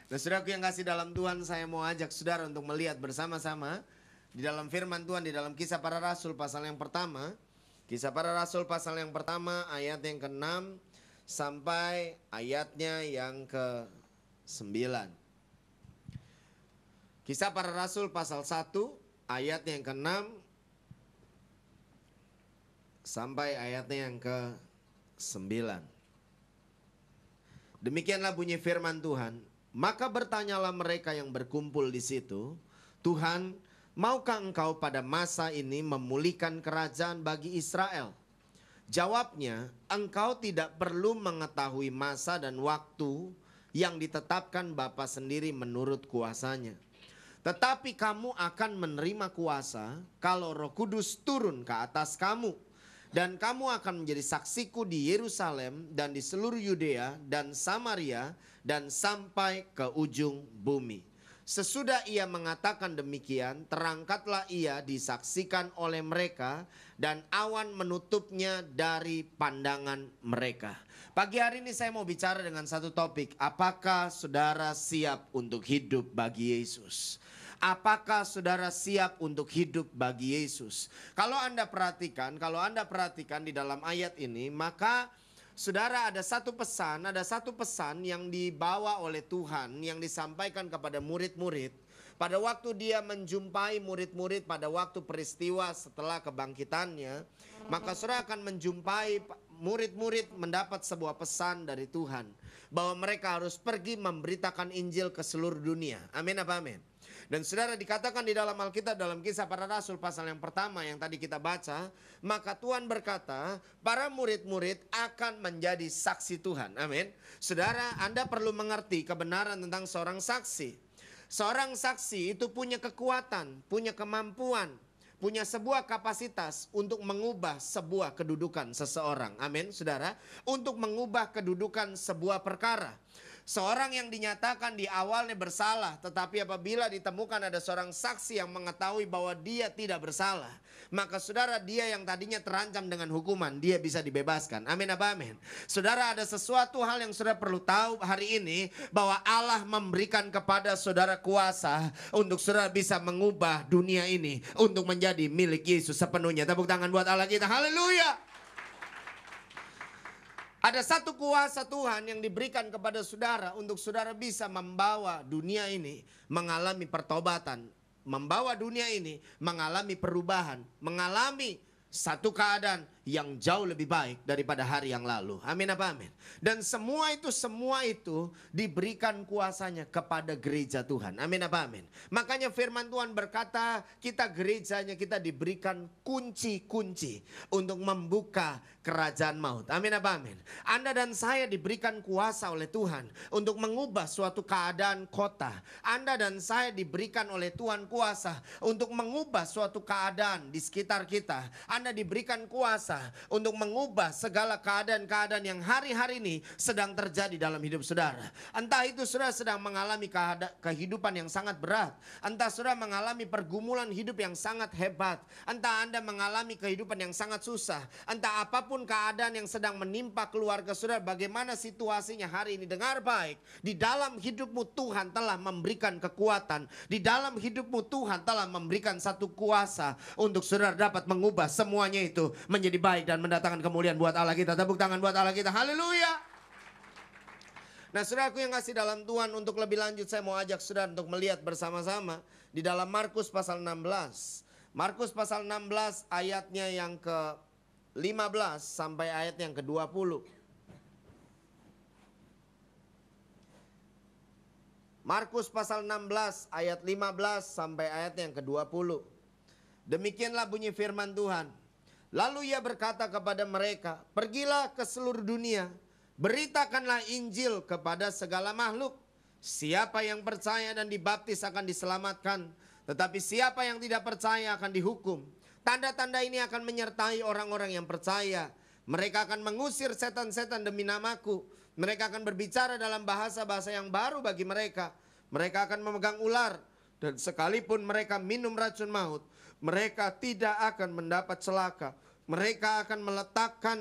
Nah, saudaraku yang kasih dalam Tuhan, saya mau ajak saudara untuk melihat bersama-sama di dalam firman Tuhan, di dalam Kisah Para Rasul pasal yang pertama. Kisah Para Rasul pasal yang pertama ayat yang ke-6 sampai ayatnya yang ke-9. Kisah Para Rasul pasal 1 ayat yang ke-6 sampai ayatnya yang ke-9. Demikianlah bunyi firman Tuhan. Maka bertanyalah mereka yang berkumpul di situ, Tuhan, maukah engkau pada masa ini memulihkan kerajaan bagi Israel? Jawabnya, engkau tidak perlu mengetahui masa dan waktu yang ditetapkan Bapa sendiri menurut kuasanya. Tetapi kamu akan menerima kuasa kalau Roh Kudus turun ke atas kamu. Dan kamu akan menjadi saksiku di Yerusalem dan di seluruh Yudea dan Samaria dan sampai ke ujung bumi. Sesudah ia mengatakan demikian, terangkatlah ia disaksikan oleh mereka dan awan menutupnya dari pandangan mereka. Pagi hari ini saya mau bicara dengan satu topik. Apakah saudara siap untuk hidup bagi Yesus? Apakah saudara siap untuk hidup bagi Yesus? Kalau Anda perhatikan di dalam ayat ini, maka saudara ada satu pesan yang dibawa oleh Tuhan yang disampaikan kepada murid-murid pada waktu dia menjumpai murid-murid pada waktu peristiwa setelah kebangkitannya. Maka saudara akan menjumpai murid-murid mendapat sebuah pesan dari Tuhan bahwa mereka harus pergi memberitakan Injil ke seluruh dunia. Amin apa amin? Dan saudara, dikatakan di dalam Alkitab dalam Kisah Para Rasul pasal yang pertama yang tadi kita baca, maka Tuhan berkata para murid-murid akan menjadi saksi Tuhan. Amin. Saudara, Anda perlu mengerti kebenaran tentang seorang saksi. Seorang saksi itu punya kekuatan, punya kemampuan, punya sebuah kapasitas untuk mengubah sebuah kedudukan seseorang. Amin, saudara. Untuk mengubah kedudukan sebuah perkara. Seorang yang dinyatakan di awalnya bersalah, tetapi apabila ditemukan ada seorang saksi yang mengetahui bahwa dia tidak bersalah, maka saudara, dia yang tadinya terancam dengan hukuman, dia bisa dibebaskan. Amin apa amin? Saudara, ada sesuatu hal yang saudara perlu tahu hari ini, bahwa Allah memberikan kepada saudara kuasa untuk saudara bisa mengubah dunia ini untuk menjadi milik Yesus sepenuhnya. Tepuk tangan buat Allah kita. Haleluya. Ada satu kuasa Tuhan yang diberikan kepada saudara untuk saudara bisa membawa dunia ini mengalami pertobatan, membawa dunia ini mengalami perubahan, mengalami satu keadaan yang jauh lebih baik daripada hari yang lalu. Amin apa amin? Dan semua itu diberikan kuasanya kepada gereja Tuhan. Amin apa amin? Makanya firman Tuhan berkata, kita gerejanya kita diberikan kunci-kunci untuk membuka kerajaan maut. Amin apa amin? Anda dan saya diberikan kuasa oleh Tuhan untuk mengubah suatu keadaan kota. Anda dan saya diberikan oleh Tuhan kuasa untuk mengubah suatu keadaan di sekitar kita. Anda diberikan kuasa untuk mengubah segala keadaan-keadaan yang hari-hari ini sedang terjadi dalam hidup saudara. Entah itu saudara sedang mengalami kehidupan yang sangat berat, entah saudara mengalami pergumulan hidup yang sangat hebat, entah Anda mengalami kehidupan yang sangat susah, entah apapun keadaan yang sedang menimpa keluarga saudara, bagaimana situasinya hari ini, dengar baik, di dalam hidupmu Tuhan telah memberikan kekuatan, di dalam hidupmu Tuhan telah memberikan satu kuasa untuk saudara dapat mengubah semuanya itu menjadi baik dan mendatangkan kemuliaan buat Allah kita. Tepuk tangan buat Allah kita. Haleluya. Nah, saudaraku yang kasih dalam Tuhan, untuk lebih lanjut saya mau ajak saudara untuk melihat bersama-sama di dalam Markus pasal 16. Markus pasal 16 ayatnya yang ke-15 sampai ayat yang ke-20. Markus pasal 16 ayat 15 sampai ayat yang ke-20. Demikianlah bunyi firman Tuhan. Lalu ia berkata kepada mereka, pergilah ke seluruh dunia, beritakanlah Injil kepada segala makhluk. Siapa yang percaya dan dibaptis akan diselamatkan, tetapi siapa yang tidak percaya akan dihukum. Tanda-tanda ini akan menyertai orang-orang yang percaya. Mereka akan mengusir setan-setan demi namaku. Mereka akan berbicara dalam bahasa-bahasa yang baru bagi mereka. Mereka akan memegang ular, dan sekalipun mereka minum racun maut, mereka tidak akan mendapat celaka. Mereka akan meletakkan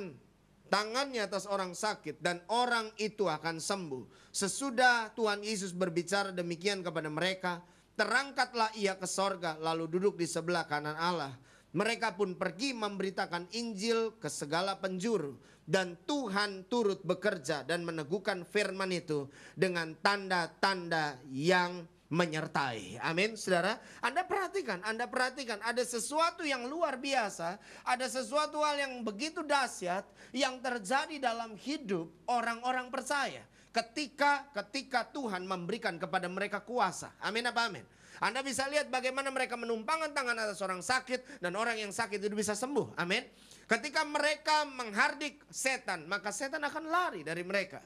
tangannya atas orang sakit dan orang itu akan sembuh. Sesudah Tuhan Yesus berbicara demikian kepada mereka, terangkatlah ia ke sorga lalu duduk di sebelah kanan Allah. Mereka pun pergi memberitakan Injil ke segala penjuru. Dan Tuhan turut bekerja dan meneguhkan firman itu dengan tanda-tanda yang menyertai. Amin, saudara. Anda perhatikan ada sesuatu yang luar biasa, ada sesuatu hal yang begitu dahsyat yang terjadi dalam hidup orang-orang percaya ketika Tuhan memberikan kepada mereka kuasa. Amin apa amin? Anda bisa lihat bagaimana mereka menumpangkan tangan atas orang sakit dan orang yang sakit itu bisa sembuh. Amin. Ketika mereka menghardik setan, maka setan akan lari dari mereka.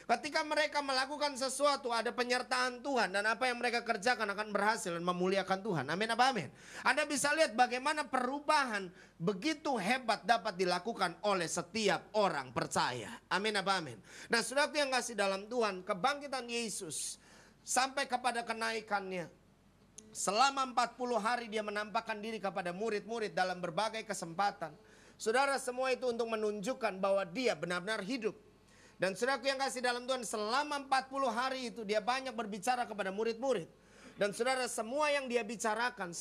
Ketika mereka melakukan sesuatu, ada penyertaan Tuhan dan apa yang mereka kerjakan akan berhasil dan memuliakan Tuhan. Amin apa amin? Anda bisa lihat bagaimana perubahan begitu hebat dapat dilakukan oleh setiap orang percaya. Amin apa amin? Nah, saudaraku yang kasih dalam Tuhan, kebangkitan Yesus sampai kepada kenaikannya. Selama 40 hari dia menampakkan diri kepada murid-murid dalam berbagai kesempatan. Saudara, semua itu untuk menunjukkan bahwa dia benar-benar hidup. Dan saudaraku yang kasih dalam Tuhan, selama 40 hari itu dia banyak berbicara kepada murid-murid. Dan saudara, semua yang dia bicarakan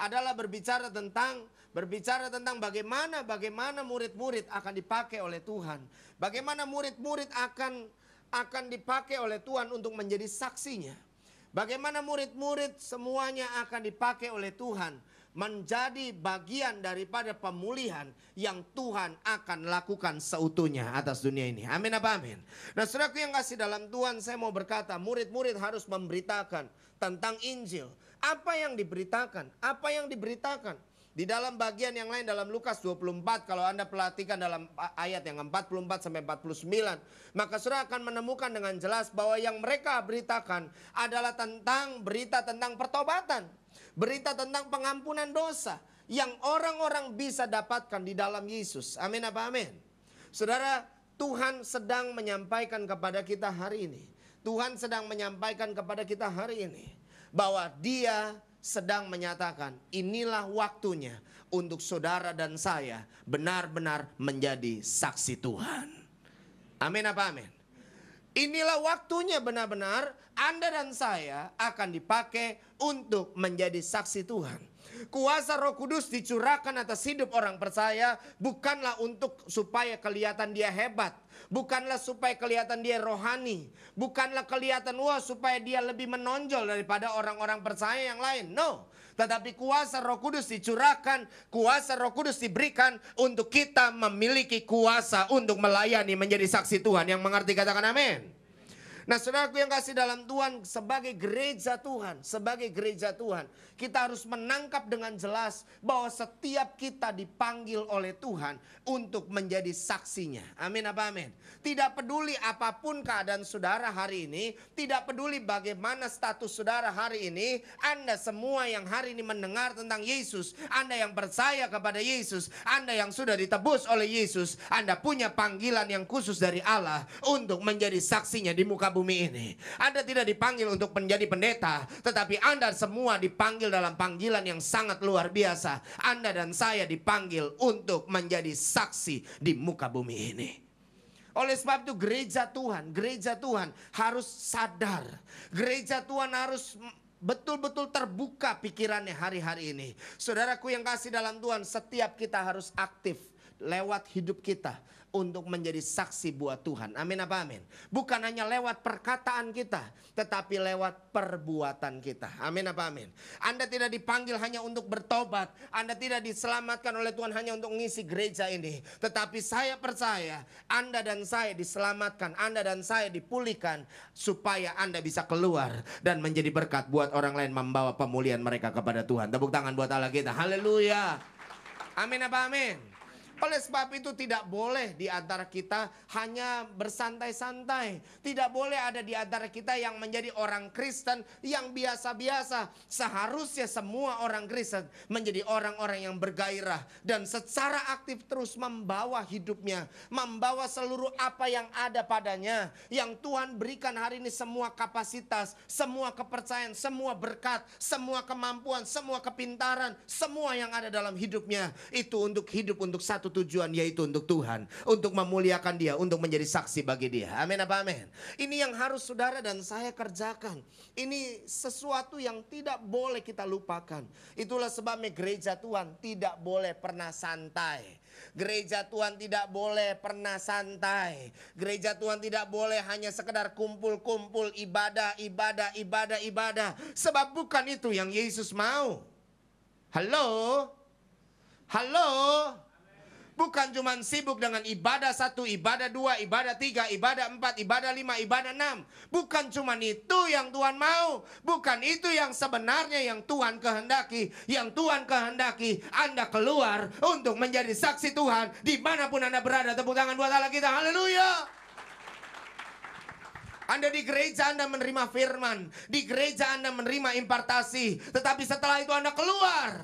adalah berbicara tentang bagaimana murid-murid akan dipakai oleh Tuhan. Bagaimana murid-murid akan dipakai oleh Tuhan untuk menjadi saksinya. Bagaimana murid-murid semuanya akan dipakai oleh Tuhan menjadi bagian daripada pemulihan yang Tuhan akan lakukan seutuhnya atas dunia ini. Amin apa amin? Nah, saudaraku yang kasih dalam Tuhan, saya mau berkata, murid-murid harus memberitakan tentang Injil. Apa yang diberitakan? Di dalam bagian yang lain dalam Lukas 24, kalau Anda perhatikan dalam ayat yang 44 sampai 49, maka saudara akan menemukan dengan jelas bahwa yang mereka beritakan adalah berita tentang pertobatan, berita tentang pengampunan dosa yang orang-orang bisa dapatkan di dalam Yesus. Amin apa amin? Saudara, Tuhan sedang menyampaikan kepada kita hari ini. Tuhan sedang menyampaikan kepada kita hari ini bahwa Dia sedang menyatakan, inilah waktunya untuk saudara dan saya benar-benar menjadi saksi Tuhan. Amin apa amin? Inilah waktunya benar-benar Anda dan saya akan dipakai untuk menjadi saksi Tuhan. Kuasa Roh Kudus dicurahkan atas hidup orang percaya bukanlah untuk supaya kelihatan dia hebat, bukanlah supaya kelihatan dia rohani, bukanlah kelihatan supaya dia lebih menonjol daripada orang-orang percaya yang lain. No, tetapi kuasa Roh Kudus dicurahkan, kuasa Roh Kudus diberikan untuk kita memiliki kuasa untuk melayani menjadi saksi Tuhan. Yang mengerti katakan amin. Nah, saudaraku yang kasih dalam Tuhan, sebagai gereja Tuhan, kita harus menangkap dengan jelas bahwa setiap kita dipanggil oleh Tuhan untuk menjadi saksinya. Amin apa amin? Tidak peduli apapun keadaan saudara hari ini, tidak peduli bagaimana status saudara hari ini, Anda semua yang hari ini mendengar tentang Yesus, Anda yang percaya kepada Yesus, Anda yang sudah ditebus oleh Yesus, Anda punya panggilan yang khusus dari Allah untuk menjadi saksinya di muka bumi ini. Anda tidak dipanggil untuk menjadi pendeta, tetapi Anda semua dipanggil dalam panggilan yang sangat luar biasa. Anda dan saya dipanggil untuk menjadi saksi di muka bumi ini. Oleh sebab itu gereja Tuhan harus sadar. Gereja Tuhan harus betul-betul terbuka pikirannya hari-hari ini. Saudaraku yang kasih dalam Tuhan, setiap kita harus aktif lewat hidup kita untuk menjadi saksi buat Tuhan. Amin apa amin? Bukan hanya lewat perkataan kita, tetapi lewat perbuatan kita. Amin apa amin? Anda tidak dipanggil hanya untuk bertobat. Anda tidak diselamatkan oleh Tuhan hanya untuk mengisi gereja ini. Tetapi saya percaya Anda dan saya diselamatkan, Anda dan saya dipulihkan, supaya Anda bisa keluar dan menjadi berkat buat orang lain, membawa pemulihan mereka kepada Tuhan. Tepuk tangan buat Allah kita. Haleluya. Amin apa amin? Oleh sebab itu tidak boleh di antara kita hanya bersantai-santai. Tidak boleh ada di antara kita yang menjadi orang Kristen yang biasa-biasa. Seharusnya semua orang Kristen menjadi orang-orang yang bergairah dan secara aktif terus membawa hidupnya, membawa seluruh apa yang ada padanya, yang Tuhan berikan hari ini, semua kapasitas, semua kepercayaan, semua berkat, semua kemampuan, semua kepintaran, semua yang ada dalam hidupnya, itu untuk hidup untuk satu satu tujuan, yaitu untuk Tuhan, untuk memuliakan Dia, untuk menjadi saksi bagi Dia. Amin apa amin? Ini yang harus saudara dan saya kerjakan. Ini sesuatu yang tidak boleh kita lupakan. Itulah sebabnya gereja Tuhan tidak boleh pernah santai. Gereja Tuhan tidak boleh pernah santai. Gereja Tuhan tidak boleh hanya sekedar kumpul-kumpul ibadah. Sebab bukan itu yang Yesus mau. Halo? Halo? Bukan cuma sibuk dengan ibadah 1, ibadah 2, ibadah 3, ibadah 4, ibadah 5, ibadah 6. Bukan cuma itu yang Tuhan mau. Bukan itu yang sebenarnya yang Tuhan kehendaki. Yang Tuhan kehendaki Anda keluar untuk menjadi saksi Tuhan dimanapun Anda berada. Tepuk tangan buat Allah kita. Haleluya. Anda di gereja Anda menerima firman. Di gereja Anda menerima impartasi. Tetapi setelah itu Anda keluar.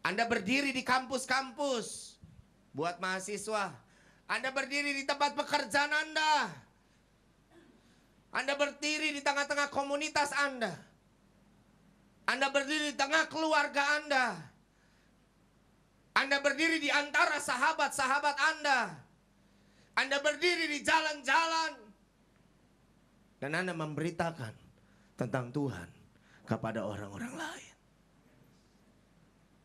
Anda berdiri di kampus-kampus. Buat mahasiswa, Anda berdiri di tempat pekerjaan Anda. Anda berdiri di tengah-tengah komunitas Anda. Anda berdiri di tengah keluarga Anda. Anda berdiri di antara sahabat-sahabat Anda. Anda berdiri di jalan-jalan. Dan Anda memberitakan tentang Tuhan kepada orang-orang lain.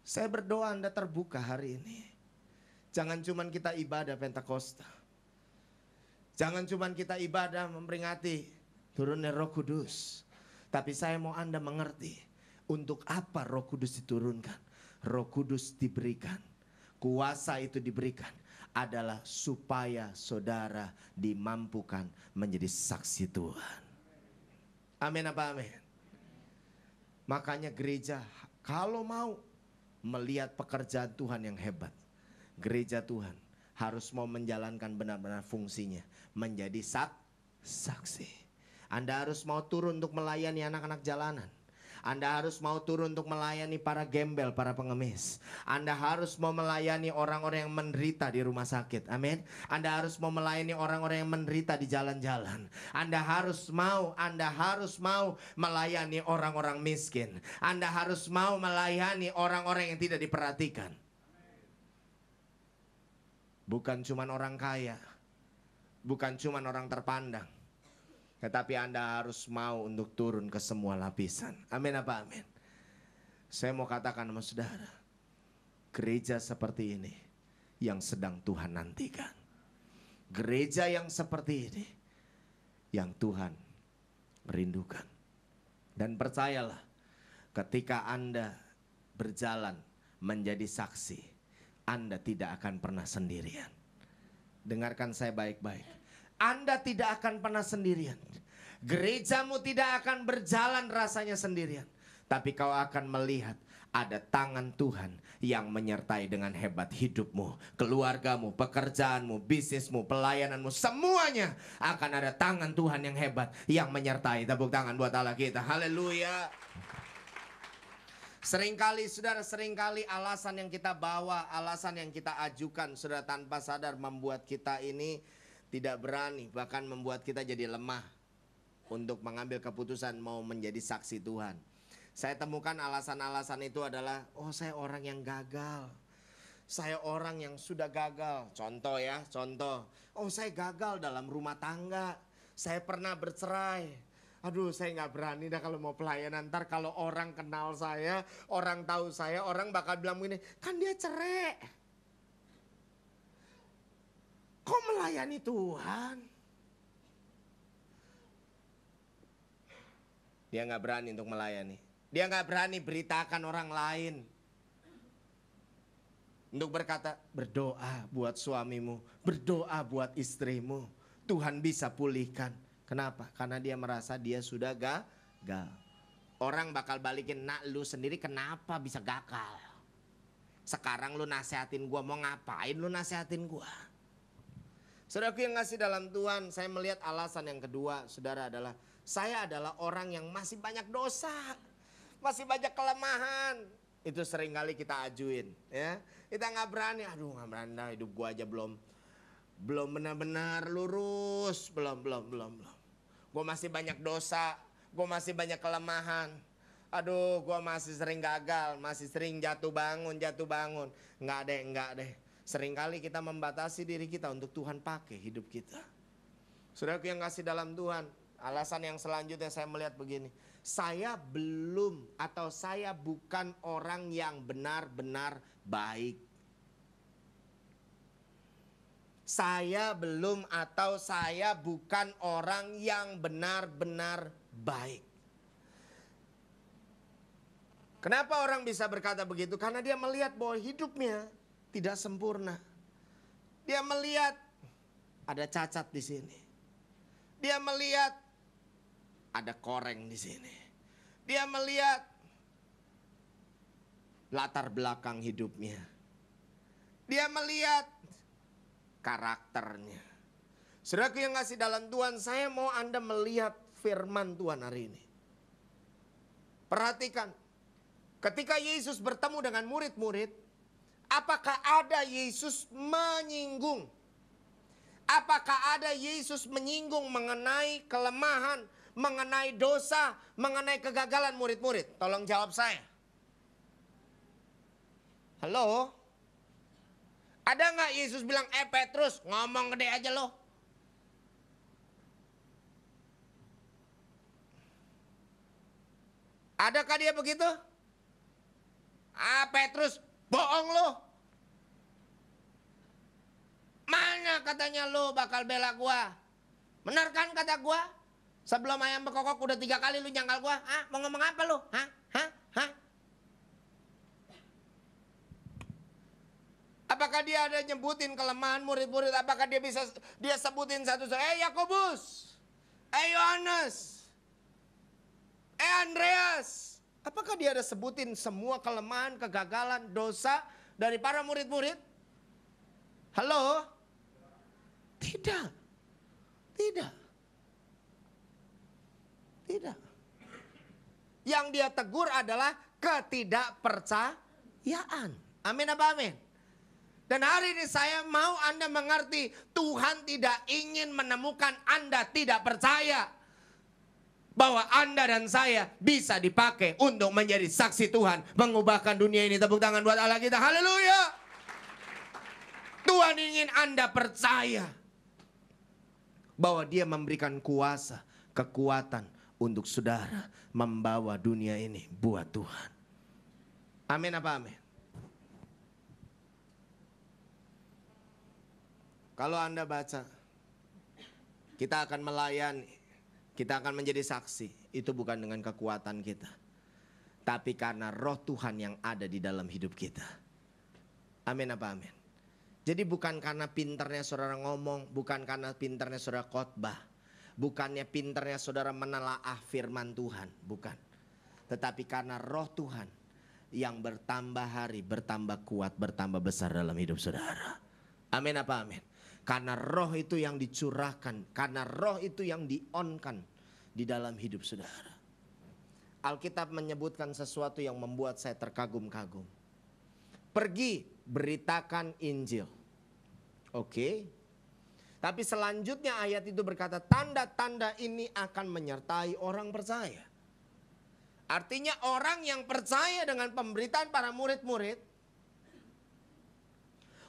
Saya berdoa Anda terbuka hari ini. Jangan cuma kita ibadah Pentakosta. Jangan cuma kita ibadah memperingati turunnya Roh Kudus. Tapi saya mau Anda mengerti untuk apa Roh Kudus diturunkan. Roh Kudus diberikan. Kuasa itu diberikan adalah supaya saudara dimampukan menjadi saksi Tuhan. Amin apa amin? Makanya gereja kalau mau melihat pekerjaan Tuhan yang hebat, gereja Tuhan harus mau menjalankan benar-benar fungsinya. Menjadi saksi. Anda harus mau turun untuk melayani anak-anak jalanan. Anda harus mau turun untuk melayani para gembel, para pengemis. Anda harus mau melayani orang-orang yang menderita di rumah sakit. Amin. Anda harus mau melayani orang-orang yang menderita di jalan-jalan. Anda harus mau melayani orang-orang miskin. Anda harus mau melayani orang-orang yang tidak diperhatikan. Bukan cuma orang kaya, bukan cuma orang terpandang, tetapi Anda harus mau untuk turun ke semua lapisan. Amin apa amin? Saya mau katakan sama saudara, gereja seperti ini yang sedang Tuhan nantikan. Gereja yang seperti ini yang Tuhan rindukan. Dan percayalah, ketika Anda berjalan menjadi saksi, Anda tidak akan pernah sendirian. Dengarkan saya baik-baik. Anda tidak akan pernah sendirian. Gerejamu tidak akan berjalan rasanya sendirian. Tapi kau akan melihat ada tangan Tuhan yang menyertai dengan hebat hidupmu, keluargamu, pekerjaanmu, bisnismu, pelayananmu. Semuanya akan ada tangan Tuhan yang hebat yang menyertai. Tepuk tangan buat Allah kita. Haleluya. Seringkali alasan yang kita bawa, alasan yang kita ajukan sudah tanpa sadar membuat kita ini tidak berani, bahkan membuat kita jadi lemah untuk mengambil keputusan mau menjadi saksi Tuhan. Saya temukan alasan-alasan itu adalah, oh saya orang yang gagal, saya orang yang sudah gagal. Contoh, oh saya gagal dalam rumah tangga, saya pernah bercerai. Aduh saya gak berani dah kalau mau pelayanan. Ntar kalau orang kenal saya, orang tahu saya, orang bakal bilang begini, kan dia cerai. Kok melayani Tuhan? Dia gak berani untuk melayani. Dia gak berani beritakan orang lain. Untuk berkata, berdoa buat suamimu, berdoa buat istrimu. Tuhan bisa pulihkan. Kenapa? Karena dia merasa dia sudah gagal. Orang bakal balikin, nak lu sendiri kenapa bisa gagal? Sekarang lu nasehatin gua, mau ngapain lu nasehatin gua? Saudaraku yang ngasih dalam Tuhan, saya melihat alasan yang kedua, saudara, adalah saya adalah orang yang masih banyak dosa, masih banyak kelemahan. Itu seringkali kita ajuin, ya. Kita nggak berani, aduh nggak berani, hidup gua aja belum benar-benar lurus, belum. Gue masih banyak dosa, gue masih banyak kelemahan. Aduh, gue masih sering gagal, masih sering jatuh bangun. Enggak deh. Seringkali kita membatasi diri kita untuk Tuhan pakai hidup kita. Saudaraku yang kasih dalam Tuhan, alasan yang selanjutnya saya melihat begini. Saya belum atau saya bukan orang yang benar-benar baik. Saya belum atau saya bukan orang yang benar-benar baik. Kenapa orang bisa berkata begitu? Karena dia melihat bahwa hidupnya tidak sempurna. Dia melihat ada cacat di sini. Dia melihat ada koreng di sini. Dia melihat latar belakang hidupnya. Dia melihat karakternya. Saudaraku yang kasih dalam Tuhan, saya mau Anda melihat firman Tuhan hari ini. Perhatikan, ketika Yesus bertemu dengan murid-murid, apakah ada Yesus menyinggung? Apakah ada Yesus menyinggung mengenai kelemahan, mengenai dosa, mengenai kegagalan murid-murid? Tolong jawab saya. Halo? Ada nggak Yesus bilang, Petrus ngomong gede aja lo? Adakah dia begitu? Petrus bohong lo. Mana katanya lo bakal bela gua? Benar kan kata gua? Sebelum ayam bekokok udah 3 kali lu nyangkal gua. Mau ngomong apa lo? Apakah dia ada nyebutin kelemahan murid-murid? Apakah dia bisa dia sebutin satu-satu? Yakobus, Yohanes, Andreas. Apakah dia ada sebutin semua kelemahan, kegagalan, dosa dari para murid-murid? Halo? Tidak. Tidak. Tidak. Yang dia tegur adalah ketidakpercayaan. Amin apa amin? Dan hari ini saya mau Anda mengerti, Tuhan tidak ingin menemukan Anda tidak percaya bahwa Anda dan saya bisa dipakai untuk menjadi saksi Tuhan, mengubahkan dunia ini. Tepuk tangan buat Allah kita. Haleluya. Tuhan ingin Anda percaya bahwa Dia memberikan kuasa, kekuatan untuk saudara membawa dunia ini buat Tuhan. Amin apa amin? Kalau Anda baca, kita akan melayani, kita akan menjadi saksi. Itu bukan dengan kekuatan kita, tapi karena roh Tuhan yang ada di dalam hidup kita. Amin apa amin? Jadi bukan karena pinternya saudara ngomong, bukan karena pinternya saudara khotbah, bukannya pinternya saudara menelaah firman Tuhan, bukan. Tetapi karena roh Tuhan yang bertambah hari, bertambah kuat, bertambah besar dalam hidup saudara. Amin apa amin? Karena roh itu yang dicurahkan, karena roh itu yang di-on-kan di dalam hidup saudara. Alkitab menyebutkan sesuatu yang membuat saya terkagum-kagum. Pergi beritakan Injil. Oke. Tapi selanjutnya ayat itu berkata, tanda-tanda ini akan menyertai orang percaya. Artinya orang yang percaya dengan pemberitaan para murid-murid,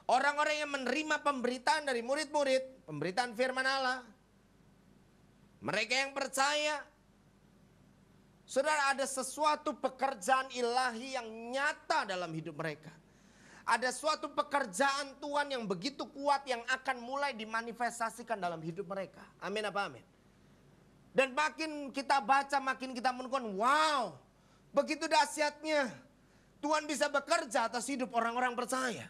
orang-orang yang menerima pemberitaan dari murid-murid, pemberitaan firman Allah, mereka yang percaya, saudara, ada sesuatu pekerjaan ilahi yang nyata dalam hidup mereka. Ada suatu pekerjaan Tuhan yang begitu kuat yang akan mulai dimanifestasikan dalam hidup mereka. Amin apa amin? Dan makin kita baca, makin kita menemukan, wow, begitu dahsyatnya Tuhan bisa bekerja atas hidup orang-orang percaya.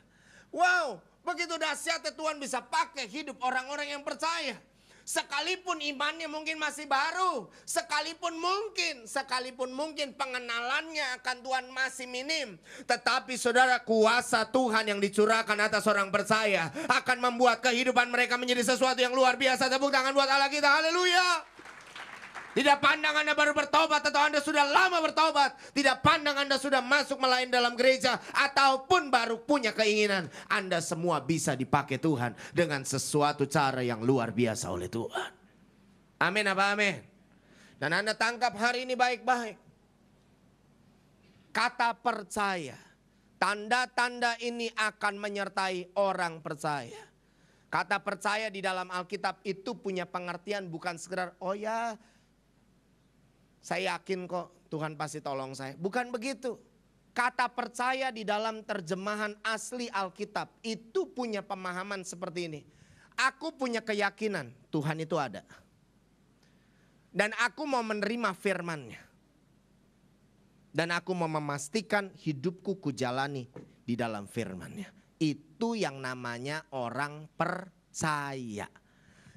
Wow, begitu dahsyatnya Tuhan bisa pakai hidup orang-orang yang percaya. Sekalipun imannya mungkin masih baru, sekalipun mungkin pengenalannya akan Tuhan masih minim, tetapi saudara, kuasa Tuhan yang dicurahkan atas orang percaya akan membuat kehidupan mereka menjadi sesuatu yang luar biasa. Tepuk tangan buat Allah kita. Haleluya. Tidak pandang Anda baru bertobat atau Anda sudah lama bertobat. Tidak pandang Anda sudah masuk melayani dalam gereja ataupun baru punya keinginan. Anda semua bisa dipakai Tuhan dengan sesuatu cara yang luar biasa oleh Tuhan. Amin apa amin? Dan Anda tangkap hari ini baik-baik. Kata percaya Tanda-tanda ini akan menyertai orang percaya. Kata percaya di dalam Alkitab itu punya pengertian bukan sekedar, oh ya saya yakin kok Tuhan pasti tolong saya. Bukan begitu. Kata percaya di dalam terjemahan asli Alkitab itu punya pemahaman seperti ini. Aku punya keyakinan Tuhan itu ada. Dan aku mau menerima firman-Nya. Dan aku mau memastikan hidupku kujalani di dalam firman-Nya. Itu yang namanya orang percaya.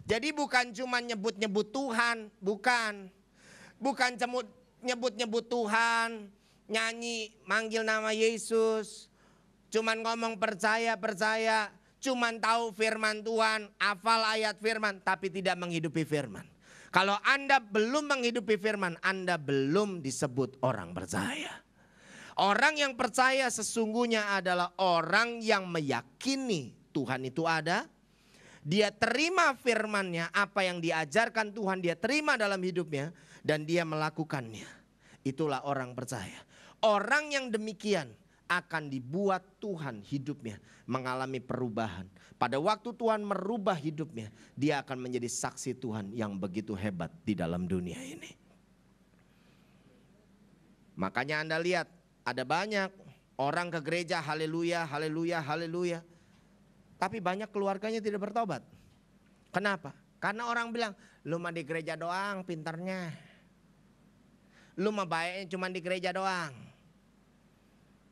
Jadi bukan cuma nyebut-nyebut Tuhan, bukan. Bukan nyebut-nyebut Tuhan, nyanyi, manggil nama Yesus. Cuman ngomong percaya, cuman tahu firman Tuhan, hafal ayat firman, tapi tidak menghidupi firman. Kalau Anda belum menghidupi firman, Anda belum disebut orang percaya. Orang yang percaya sesungguhnya adalah orang yang meyakini Tuhan itu ada. Dia terima firman-Nya, apa yang diajarkan Tuhan dia terima dalam hidupnya. Dan dia melakukannya. Itulah orang percaya. Orang yang demikian akan dibuat Tuhan hidupnya mengalami perubahan. Pada waktu Tuhan merubah hidupnya, dia akan menjadi saksi Tuhan yang begitu hebat di dalam dunia ini. Makanya Anda lihat ada banyak orang ke gereja, haleluya, haleluya, haleluya. Tapi banyak keluarganya tidak bertobat. Kenapa? Karena orang bilang, lu mah di gereja doang pintarnya. Lu mah baiknya cuma di gereja doang.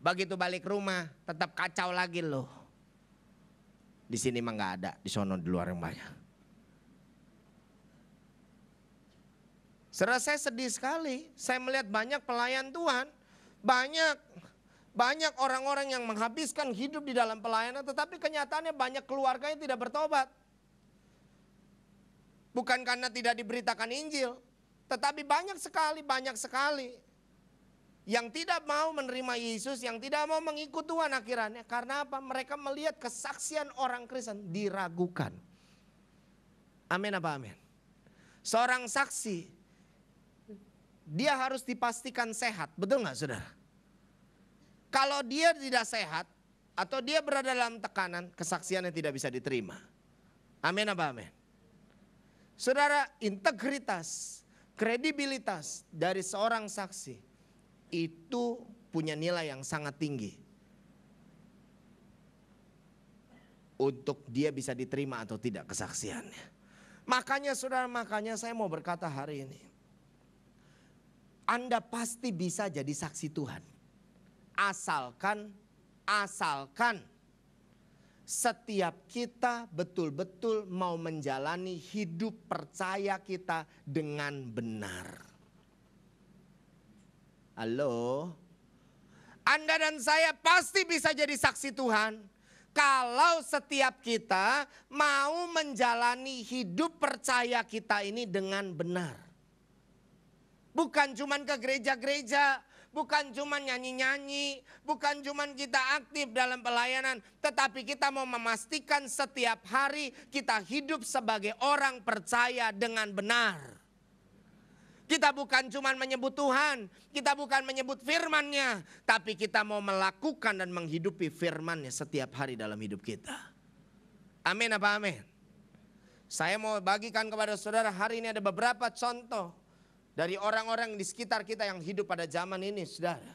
Begitu balik rumah tetap kacau lagi lo. Di sini mah nggak ada, di sono di luar yang banyak. Saya sedih sekali. Saya melihat banyak pelayan Tuhan, banyak orang-orang yang menghabiskan hidup di dalam pelayanan, tetapi kenyataannya banyak keluarganya tidak bertobat. Bukan karena tidak diberitakan Injil, tetapi banyak sekali yang tidak mau menerima Yesus, yang tidak mau mengikut Tuhan akhirannya. Karena apa? Mereka melihat kesaksian orang Kristen diragukan. Amin apa amin? Seorang saksi, dia harus dipastikan sehat. Betul gak saudara? Kalau dia tidak sehat, atau dia berada dalam tekanan, kesaksiannya tidak bisa diterima. Amin apa amin? Saudara, integritas, kredibilitas dari seorang saksi itu punya nilai yang sangat tinggi untuk dia bisa diterima atau tidak kesaksiannya. Makanya saudara, saya mau berkata hari ini, Anda pasti bisa jadi saksi Tuhan. Asalkan setiap kita betul-betul mau menjalani hidup percaya kita dengan benar. Halo? Anda dan saya pasti bisa jadi saksi Tuhan kalau setiap kita mau menjalani hidup percaya kita ini dengan benar. Bukan cuman ke gereja-gereja, bukan cuman nyanyi-nyanyi, bukan cuman kita aktif dalam pelayanan, tetapi kita mau memastikan setiap hari kita hidup sebagai orang percaya dengan benar. Kita bukan cuma menyebut Tuhan, kita bukan menyebut firman-Nya, tapi kita mau melakukan dan menghidupi firman-Nya setiap hari dalam hidup kita. Amin apa amin? Saya mau bagikan kepada saudara hari ini ada beberapa contoh dari orang-orang di sekitar kita yang hidup pada zaman ini, saudara.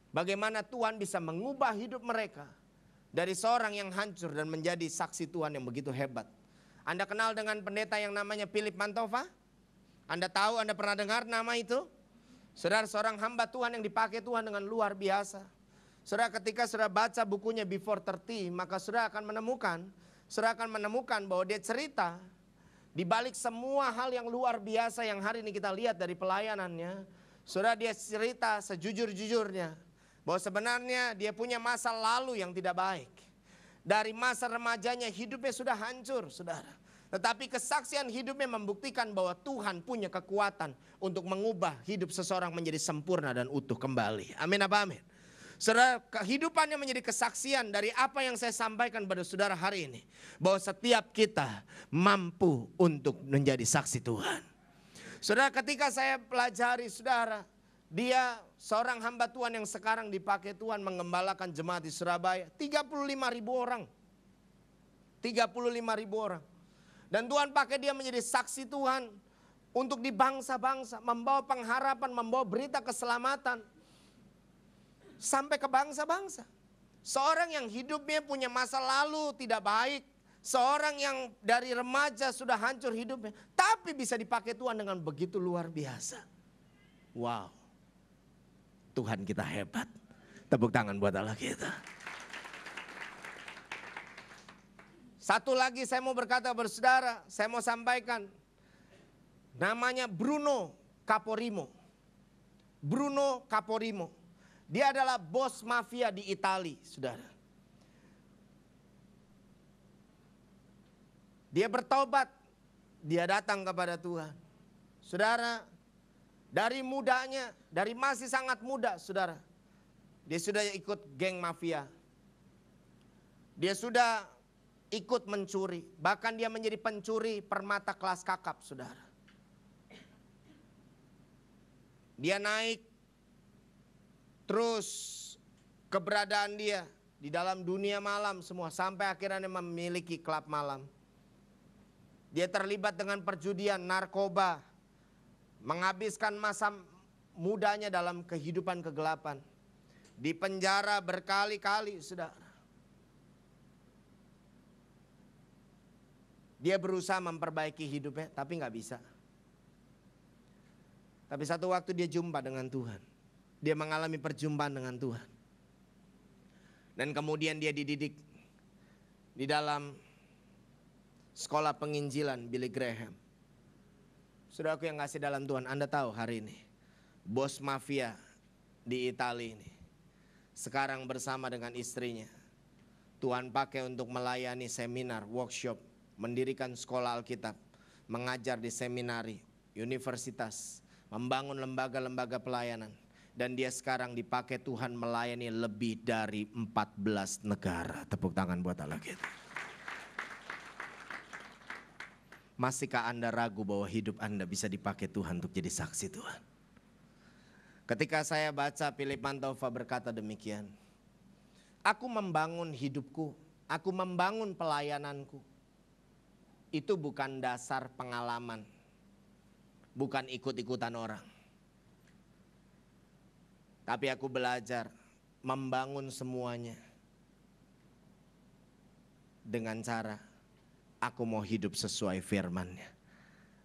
Bagaimana Tuhan bisa mengubah hidup mereka dari seorang yang hancur dan menjadi saksi Tuhan yang begitu hebat. Anda kenal dengan pendeta yang namanya Philip Mantova? Anda tahu, Anda pernah dengar nama itu? Saudara, seorang hamba Tuhan yang dipakai Tuhan dengan luar biasa. Saudara, ketika saudara baca bukunya Before 30, maka saudara akan menemukan bahwa dia cerita di balik semua hal yang luar biasa yang hari ini kita lihat dari pelayanannya. Saudara, dia cerita sejujur-jujurnya bahwa sebenarnya dia punya masa lalu yang tidak baik. Dari masa remajanya hidupnya sudah hancur, saudara. Tetapi kesaksian hidupnya membuktikan bahwa Tuhan punya kekuatan untuk mengubah hidup seseorang menjadi sempurna dan utuh kembali. Amin apa amin? Saudara, kehidupannya menjadi kesaksian dari apa yang saya sampaikan pada saudara hari ini. Bahwa setiap kita mampu untuk menjadi saksi Tuhan. Saudara, ketika saya pelajari saudara Dia seorang hamba Tuhan yang sekarang dipakai Tuhan mengembalakan jemaat di Surabaya. 35.000 orang. 35.000 orang. Dan Tuhan pakai dia menjadi saksi Tuhan untuk di bangsa-bangsa. Membawa pengharapan, membawa berita keselamatan. Sampai ke bangsa-bangsa. Seorang yang hidupnya punya masa lalu tidak baik. Seorang yang dari remaja sudah hancur hidupnya. Tapi bisa dipakai Tuhan dengan begitu luar biasa. Wow. Tuhan kita hebat. Tepuk tangan buat Allah kita. Satu lagi saya mau berkata kepada saudara, saya mau sampaikan. Namanya Bruno Caporimo. Bruno Caporimo. Dia adalah bos mafia di Italia, saudara. Dia bertobat, dia datang kepada Tuhan. Saudara, dari mudanya, dari masih sangat muda, saudara. Dia sudah ikut geng mafia. Dia sudah ikut mencuri. Bahkan dia menjadi pencuri permata kelas kakap, saudara. Dia naik. Terus keberadaan dia di dalam dunia malam semua. Sampai akhirnya memiliki klub malam. Dia terlibat dengan perjudian, narkoba. Menghabiskan masa mudanya dalam kehidupan kegelapan. Di penjara berkali-kali, saudara. Dia berusaha memperbaiki hidupnya, tapi nggak bisa. Tapi satu waktu dia jumpa dengan Tuhan. Dia mengalami perjumpaan dengan Tuhan. Dan kemudian dia dididik di dalam sekolah penginjilan Billy Graham. Saudaraku yang kasih dalam Tuhan, Anda tahu hari ini bos mafia di Italia ini sekarang bersama dengan istrinya Tuhan pakai untuk melayani seminar, workshop, mendirikan sekolah Alkitab, mengajar di seminari, universitas, membangun lembaga-lembaga pelayanan. Dan dia sekarang dipakai Tuhan melayani lebih dari 14 negara. Tepuk tangan buat Allah kita. Masihkah Anda ragu bahwa hidup Anda bisa dipakai Tuhan untuk jadi saksi Tuhan? Ketika saya baca Philip Mantaufa berkata demikian. Aku membangun hidupku, aku membangun pelayananku. Itu bukan dasar pengalaman, bukan ikut-ikutan orang. Tapi aku belajar membangun semuanya dengan cara aku mau hidup sesuai firman-Nya.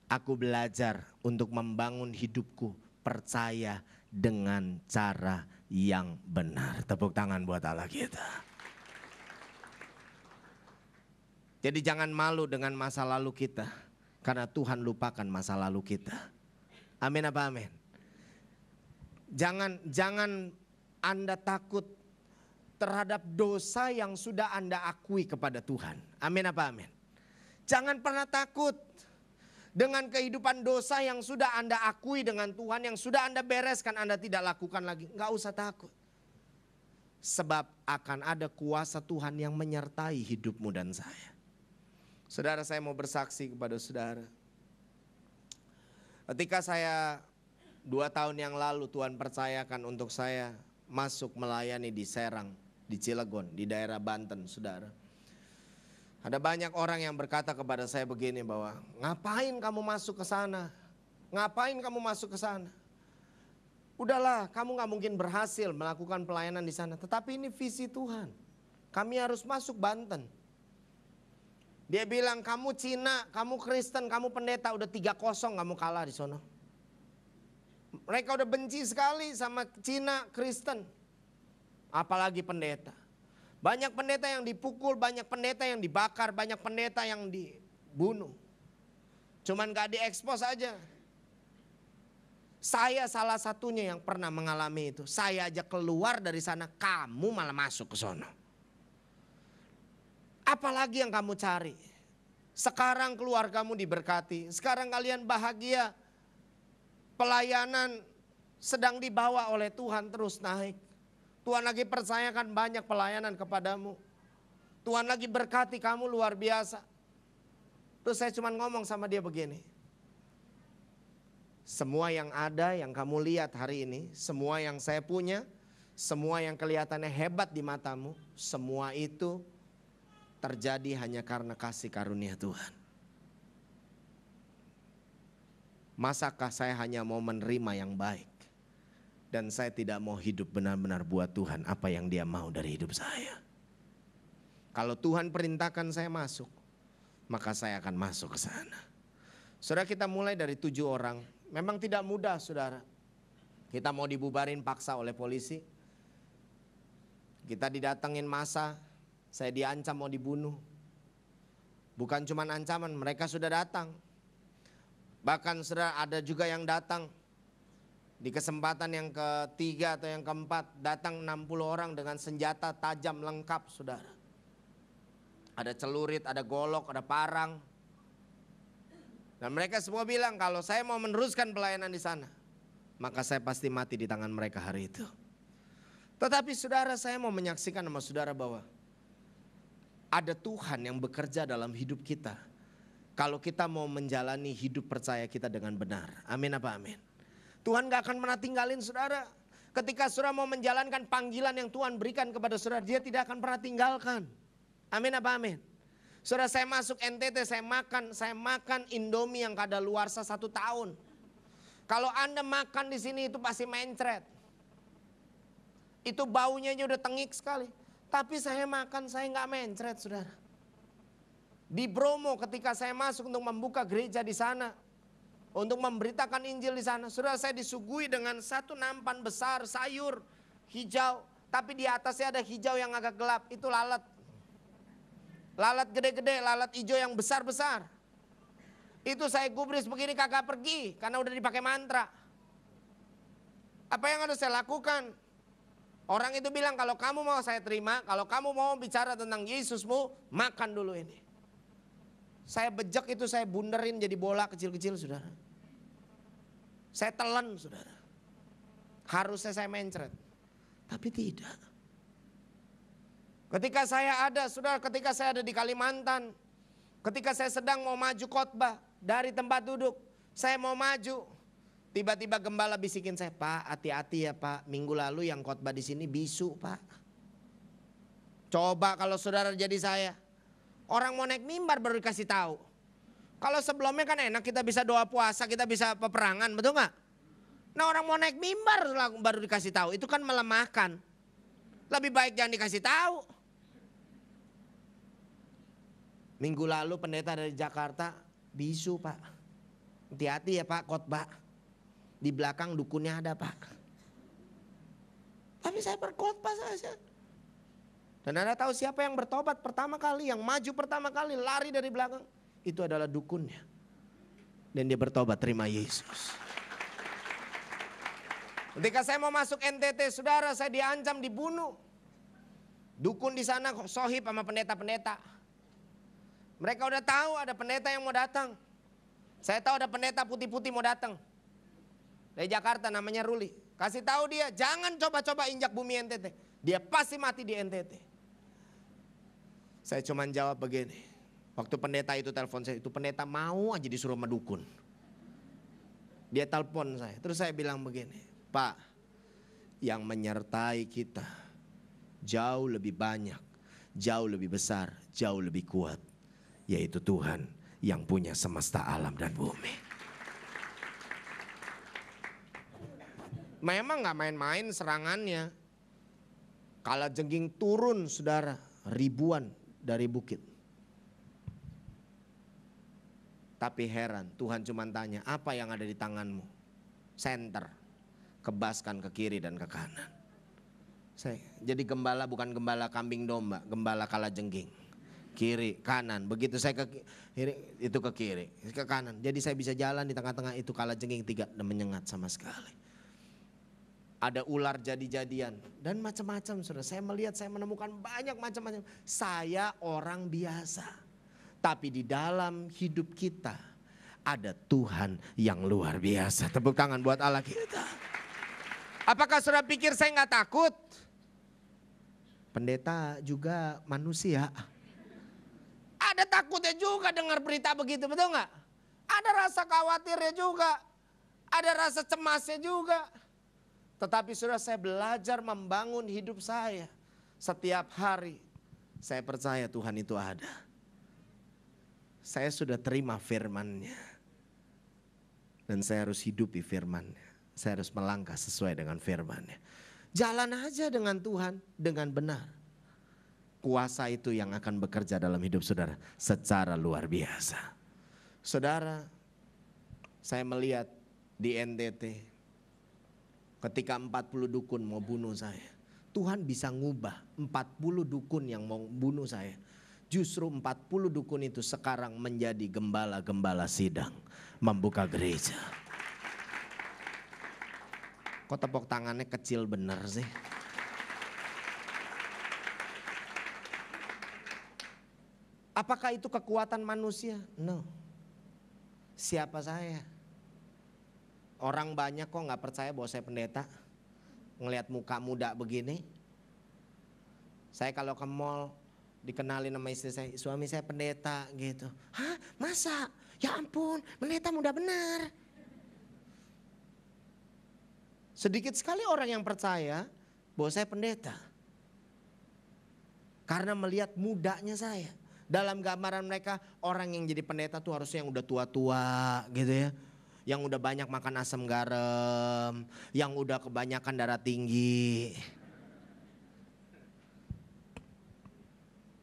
Aku belajar untuk membangun hidupku percaya dengan cara yang benar. Tepuk tangan buat Allah kita. Jadi jangan malu dengan masa lalu kita, karena Tuhan lupakan masa lalu kita. Amin apa amin? Jangan Anda takut terhadap dosa yang sudah Anda akui kepada Tuhan. Amin apa amin? Jangan pernah takut dengan kehidupan dosa yang sudah Anda akui dengan Tuhan, yang sudah Anda bereskan, Anda tidak lakukan lagi. Enggak usah takut. Sebab akan ada kuasa Tuhan yang menyertai hidupmu dan saya. Saudara, saya mau bersaksi kepada saudara. Ketika saya 2 tahun yang lalu Tuhan percayakan untuk saya masuk melayani di Serang, di Cilegon, di daerah Banten, saudara. Ada banyak orang yang berkata kepada saya begini bahwa, ngapain kamu masuk ke sana? Ngapain kamu masuk ke sana? Udahlah, kamu gak mungkin berhasil melakukan pelayanan di sana. Tetapi ini visi Tuhan. Kami harus masuk Banten. Dia bilang, kamu Cina, kamu Kristen, kamu pendeta, udah 3-0 kamu kalah di sana. Mereka udah benci sekali sama Cina, Kristen. Apalagi pendeta. Banyak pendeta yang dipukul, banyak pendeta yang dibakar, banyak pendeta yang dibunuh. Cuman gak diekspos aja. Saya salah satunya yang pernah mengalami itu. Saya aja keluar dari sana, kamu malah masuk ke sana. Apalagi yang kamu cari? Sekarang keluargamu diberkati, sekarang kalian bahagia. Pelayanan sedang dibawa oleh Tuhan terus naik. Tuhan lagi percayakan banyak pelayanan kepadamu. Tuhan lagi berkati kamu luar biasa. Terus saya cuma ngomong sama dia begini. Semua yang ada, yang kamu lihat hari ini, semua yang saya punya, semua yang kelihatannya hebat di matamu, semua itu terjadi hanya karena kasih karunia Tuhan. Masakah saya hanya mau menerima yang baik dan saya tidak mau hidup benar-benar buat Tuhan apa yang Dia mau dari hidup saya? Kalau Tuhan perintahkan saya masuk, maka saya akan masuk ke sana. Saudara, kita mulai dari 7 orang. Memang tidak mudah, saudara. Kita mau dibubarin paksa oleh polisi. Kita didatengin masa, saya diancam mau dibunuh. Bukan cuma ancaman, mereka sudah datang. Bahkan saudara, ada juga yang datang di kesempatan yang ketiga atau yang keempat, datang 60 orang dengan senjata tajam lengkap, saudara. Ada celurit, ada golok, ada parang. Dan mereka semua bilang kalau saya mau meneruskan pelayanan di sana, maka saya pasti mati di tangan mereka hari itu. Tetapi saudara, saya mau menyaksikan sama saudara bahwa ada Tuhan yang bekerja dalam hidup kita. Kalau kita mau menjalani hidup percaya kita dengan benar. Amin apa amin? Tuhan gak akan pernah tinggalin saudara. Ketika saudara mau menjalankan panggilan yang Tuhan berikan kepada saudara, Dia tidak akan pernah tinggalkan. Amin apa amin? Saudara, saya masuk NTT, saya makan Indomie yang kadaluarsa 1 tahun. Kalau Anda makan di sini itu pasti mencret. Itu baunya aja udah tengik sekali. Tapi saya makan, saya nggak mencret, saudara. Di Bromo ketika saya masuk untuk membuka gereja di sana, untuk memberitakan Injil di sana, saudara, saya disuguhi dengan satu nampan besar sayur hijau, tapi di atasnya ada hijau yang agak gelap, itu lalat. Lalat gede-gede, lalat hijau yang besar-besar. Itu saya gubris begini kagak pergi karena udah dipakai mantra. Apa yang harus saya lakukan? Orang itu bilang kalau kamu mau saya terima, kalau kamu mau bicara tentang Yesusmu, makan dulu ini. Saya bejek itu, saya bunderin jadi bola kecil-kecil, saudara. Saya telan, saudara. Harusnya saya mencret, tapi tidak. Ketika saya ada, saudara, ketika saya ada di Kalimantan, ketika saya sedang mau maju khotbah dari tempat duduk, saya mau maju, tiba-tiba gembala bisikin saya, Pak, hati-hati ya Pak, minggu lalu yang khotbah di sini bisu Pak. Coba kalau saudara jadi saya, orang mau naik mimbar baru dikasih tahu. Kalau sebelumnya kan enak, kita bisa doa puasa, kita bisa peperangan, betul nggak? Nah, orang mau naik mimbar baru dikasih tahu, itu kan melemahkan. Lebih baik jangan dikasih tahu. Minggu lalu pendeta dari Jakarta bisu Pak. Hati-hati ya Pak khotbah. Di belakang dukunnya ada Pak. Tapi saya berkhotbah saja. Dan Anda tahu siapa yang bertobat pertama kali, yang maju pertama kali, lari dari belakang? Itu adalah dukunnya. Dan dia bertobat, terima Yesus. Ketika saya mau masuk NTT, saudara, saya diancam dibunuh. Dukun di sana sohib sama pendeta-pendeta. Mereka udah tahu ada pendeta yang mau datang. Saya tahu ada pendeta putih-putih mau datang. Dari Jakarta namanya Ruli. Kasih tahu dia, jangan coba-coba injak bumi NTT. Dia pasti mati di NTT. Saya cuma jawab begini. Waktu pendeta itu telepon saya, itu pendeta mau aja disuruh sama dukun. Dia telepon saya, terus saya bilang begini, Pak, yang menyertai kita jauh lebih banyak, jauh lebih besar, jauh lebih kuat. Yaitu Tuhan yang punya semesta alam dan bumi. Memang gak main-main serangannya. Kalajengking turun saudara, ribuan dari bukit. Tapi heran, Tuhan cuma tanya, apa yang ada di tanganmu? Senter, kebaskan ke kiri dan ke kanan. Jadi gembala bukan gembala kambing domba, gembala kalajengking. Kiri, kanan, begitu saya ke kiri, itu ke kiri, ke kanan. Jadi saya bisa jalan di tengah-tengah itu, kalajengking tidak menyengat sama sekali. Ada ular jadi-jadian dan macam-macam saudara. Saya melihat, saya menemukan banyak macam-macam. Saya orang biasa, tapi di dalam hidup kita ada Tuhan yang luar biasa. Tepuk tangan buat Allah kita. Apakah saudara pikir saya nggak takut? Pendeta juga manusia. Ada takutnya juga dengar berita begitu, betul nggak? Ada rasa khawatirnya juga. Ada rasa cemasnya juga. Tetapi saudara, saya belajar membangun hidup saya. Setiap hari saya percaya Tuhan itu ada. Saya sudah terima firman-Nya. Dan saya harus hidupi firman-Nya. Saya harus melangkah sesuai dengan firman-Nya. Jalan aja dengan Tuhan dengan benar. Kuasa itu yang akan bekerja dalam hidup saudara secara luar biasa. Saudara, saya melihat di NTT ketika 40 dukun mau bunuh saya. Tuhan bisa ngubah 40 dukun yang mau bunuh saya. Justru 40 dukun itu sekarang menjadi gembala-gembala sidang. Membuka gereja. Kok tepuk tangannya kecil bener sih? Apakah itu kekuatan manusia? No. Siapa saya? Orang banyak kok gak percaya bahwa saya pendeta. Ngelihat muka muda begini. Saya kalau ke mall dikenalin sama istri saya, suami saya pendeta gitu. Hah, masa? Ya ampun, pendeta muda benar. Sedikit sekali orang yang percaya bahwa saya pendeta. Karena melihat mudanya saya. Dalam gambaran mereka, orang yang jadi pendeta tuh harusnya yang udah tua-tua gitu ya. Yang udah banyak makan asam garam, yang udah kebanyakan darah tinggi.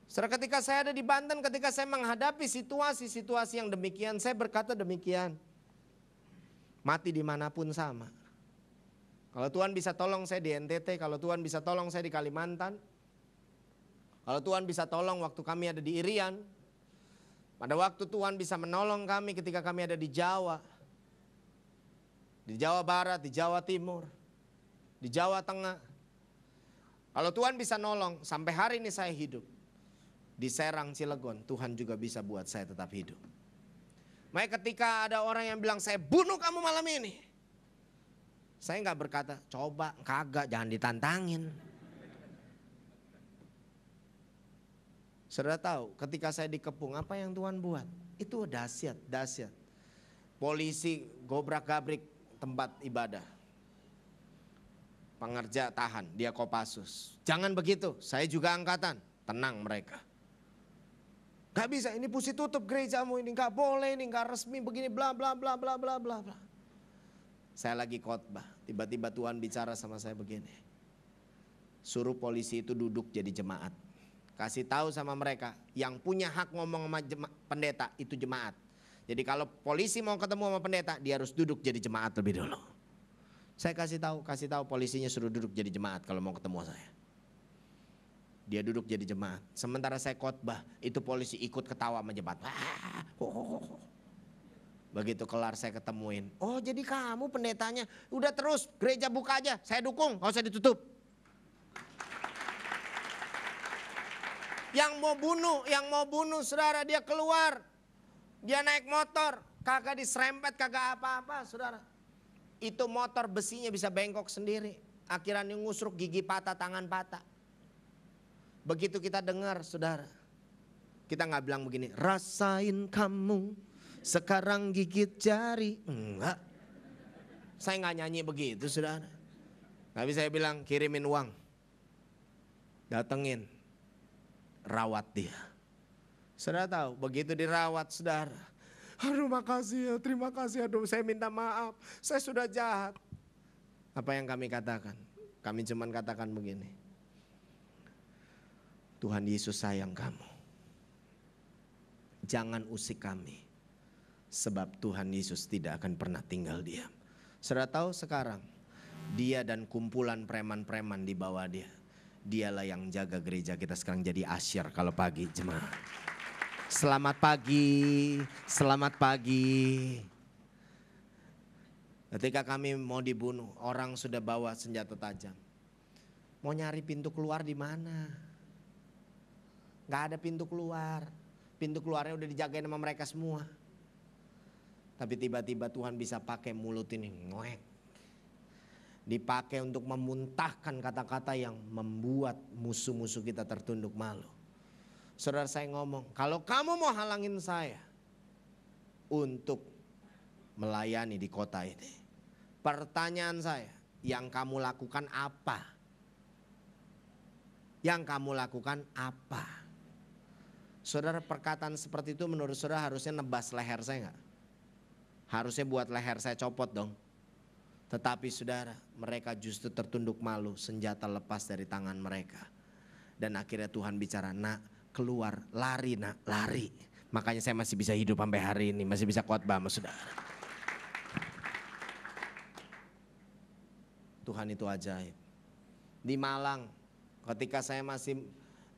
Setelah ketika saya ada di Banten, ketika saya menghadapi situasi-situasi yang demikian, saya berkata demikian. Mati dimanapun sama. Kalau Tuhan bisa tolong saya di NTT, kalau Tuhan bisa tolong saya di Kalimantan, kalau Tuhan bisa tolong waktu kami ada di Irian, pada waktu Tuhan bisa menolong kami ketika kami ada di Jawa Barat, di Jawa Timur, di Jawa Tengah. Kalau Tuhan bisa nolong, sampai hari ini saya hidup. Di Serang, Cilegon, Tuhan juga bisa buat saya tetap hidup. Makanya ketika ada orang yang bilang saya bunuh kamu malam ini, saya gak berkata coba, kagak, jangan ditantangin. Saudara tahu ketika saya dikepung apa yang Tuhan buat? Itu dahsyat, dahsyat. Polisi gobrak-gabrik tempat ibadah. Pengerja tahan, dia Kopassus. Jangan begitu, saya juga angkatan. Tenang mereka. Gak bisa, ini mesti tutup gerejamu ini, gak boleh ini, gak resmi begini, bla bla bla bla bla bla bla. Saya lagi khotbah, tiba-tiba Tuhan bicara sama saya begini. Suruh polisi itu duduk jadi jemaat. Kasih tahu sama mereka, yang punya hak ngomong sama pendeta itu jemaat. Jadi kalau polisi mau ketemu sama pendeta, dia harus duduk jadi jemaat lebih dulu. Saya kasih tahu polisinya suruh duduk jadi jemaat kalau mau ketemu saya. Dia duduk jadi jemaat. Sementara saya khotbah, itu polisi ikut ketawa sama jemaat. Begitu kelar saya ketemuin. Oh jadi kamu pendetanya. Udah terus gereja buka aja, saya dukung, gak usah ditutup. Yang mau bunuh saudara, dia keluar. Dia naik motor, kagak diserempet, kagak apa-apa saudara. Itu motor besinya bisa bengkok sendiri. Akhirnya ngusruk, gigi patah, tangan patah. Begitu kita dengar saudara, kita gak bilang begini, rasain kamu sekarang gigit jari. Enggak, saya gak nyanyi begitu saudara. Tapi saya bilang kirimin uang, datengin, rawat dia. Saudara tahu begitu dirawat saudara, aduh makasih ya, terima kasih, aduh saya minta maaf, saya sudah jahat. Apa yang kami katakan? Kami cuman katakan begini, Tuhan Yesus sayang kamu. Jangan usik kami. Sebab Tuhan Yesus tidak akan pernah tinggal diam. Saudara tahu sekarang, dia dan kumpulan preman-preman di bawah dia. Dialah yang jaga gereja kita sekarang jadi asyir kalau pagi jemaat. Selamat pagi, selamat pagi. Ketika kami mau dibunuh, orang sudah bawa senjata tajam. Mau nyari pintu keluar di mana? Gak ada pintu keluar. Pintu keluarnya udah dijagain sama mereka semua. Tapi tiba-tiba Tuhan bisa pakai mulut ini, ngoek. Dipakai untuk memuntahkan kata-kata yang membuat musuh-musuh kita tertunduk malu. Saudara saya ngomong, kalau kamu mau halangin saya untuk melayani di kota ini, Pertanyaan saya, yang kamu lakukan apa? Yang kamu lakukan apa? Saudara, perkataan seperti itu menurut saudara harusnya nebas leher saya enggak? Harusnya buat leher saya copot dong. Tetapi saudara, mereka justru tertunduk malu, senjata lepas dari tangan mereka. Dan akhirnya Tuhan bicara, nak keluar, lari nak, lari. Makanya saya masih bisa hidup sampai hari ini, masih bisa khotbah sama saudara. Tuhan itu ajaib. Di Malang, ketika saya masih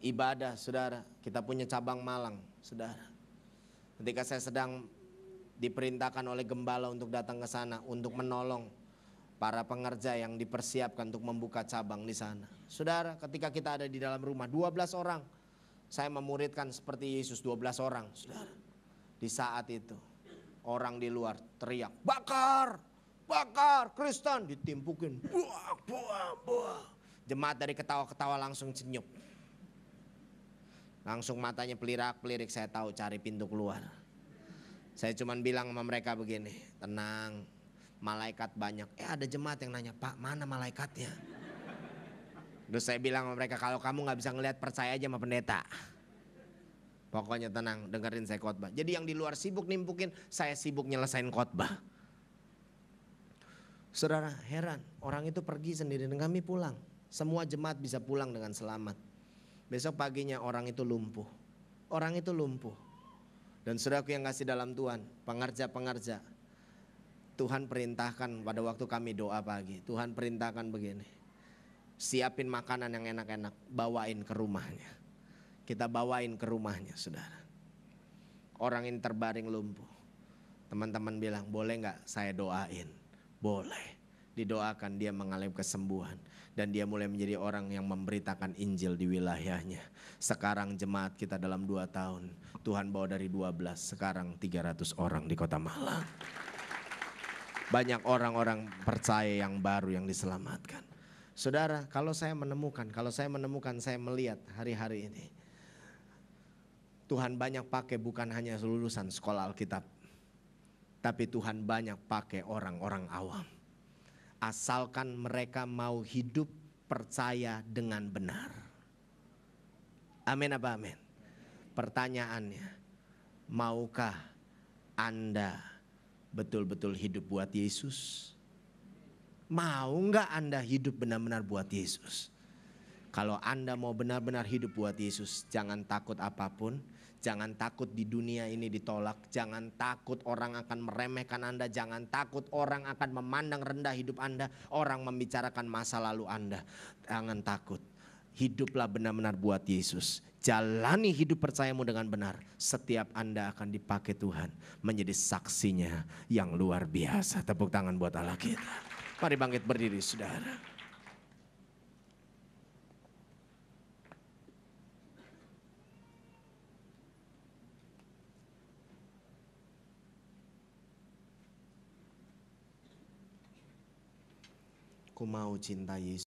ibadah, saudara, kita punya cabang Malang, saudara. Ketika saya sedang diperintahkan oleh gembala untuk datang ke sana untuk menolong para pengerja yang dipersiapkan untuk membuka cabang di sana. Saudara, ketika kita ada di dalam rumah 12 orang, saya memuridkan seperti Yesus 12 orang, saudara. Di saat itu orang di luar teriak, bakar, bakar, Kristen, ditimpukin, buah, buah, buah. Jemaat dari ketawa-ketawa langsung senyum. Langsung matanya pelirak-pelirik, saya tahu cari pintu keluar. Saya cuman bilang sama mereka begini, tenang, malaikat banyak. Ada jemaat yang nanya, Pak mana malaikatnya? Terus saya bilang sama mereka, kalau kamu gak bisa ngelihat percaya aja sama pendeta. Pokoknya tenang, dengerin saya khotbah. Jadi yang di luar sibuk nimpukin, saya sibuk nyelesain khotbah. Saudara, heran, orang itu pergi sendiri dan kami pulang. Semua jemaat bisa pulang dengan selamat. Besok paginya orang itu lumpuh. Orang itu lumpuh. Dan saudaraku yang kasih dalam Tuhan, pengerja-pengerja, Tuhan perintahkan pada waktu kami doa pagi, Tuhan perintahkan begini, siapin makanan yang enak-enak, bawain ke rumahnya. Kita bawain ke rumahnya, saudara. Orang ini terbaring lumpuh. Teman-teman bilang, boleh gak saya doain? Boleh. Didoakan, dia mengalami kesembuhan. Dan dia mulai menjadi orang yang memberitakan Injil di wilayahnya. Sekarang jemaat kita dalam 2 tahun, Tuhan bawa dari 12, sekarang 300 orang di kota Malang. Banyak orang-orang percaya yang baru yang diselamatkan. Saudara, kalau saya menemukan, saya melihat hari-hari ini, Tuhan banyak pakai bukan hanya lulusan sekolah Alkitab, tapi Tuhan banyak pakai orang-orang awam. Asalkan mereka mau hidup percaya dengan benar. Amin apa amin? Pertanyaannya, maukah Anda betul-betul hidup buat Yesus? Mau nggak Anda hidup benar-benar buat Yesus? Kalau Anda mau benar-benar hidup buat Yesus, jangan takut apapun. Jangan takut di dunia ini ditolak. Jangan takut orang akan meremehkan Anda. Jangan takut orang akan memandang rendah hidup Anda. Orang membicarakan masa lalu Anda. Jangan takut. Hiduplah benar-benar buat Yesus. Jalani hidup percayamu dengan benar. Setiap Anda akan dipakai Tuhan menjadi saksinya yang luar biasa. Tepuk tangan buat Allah kita. Mari bangkit berdiri saudara. Ku mau cinta Yesus.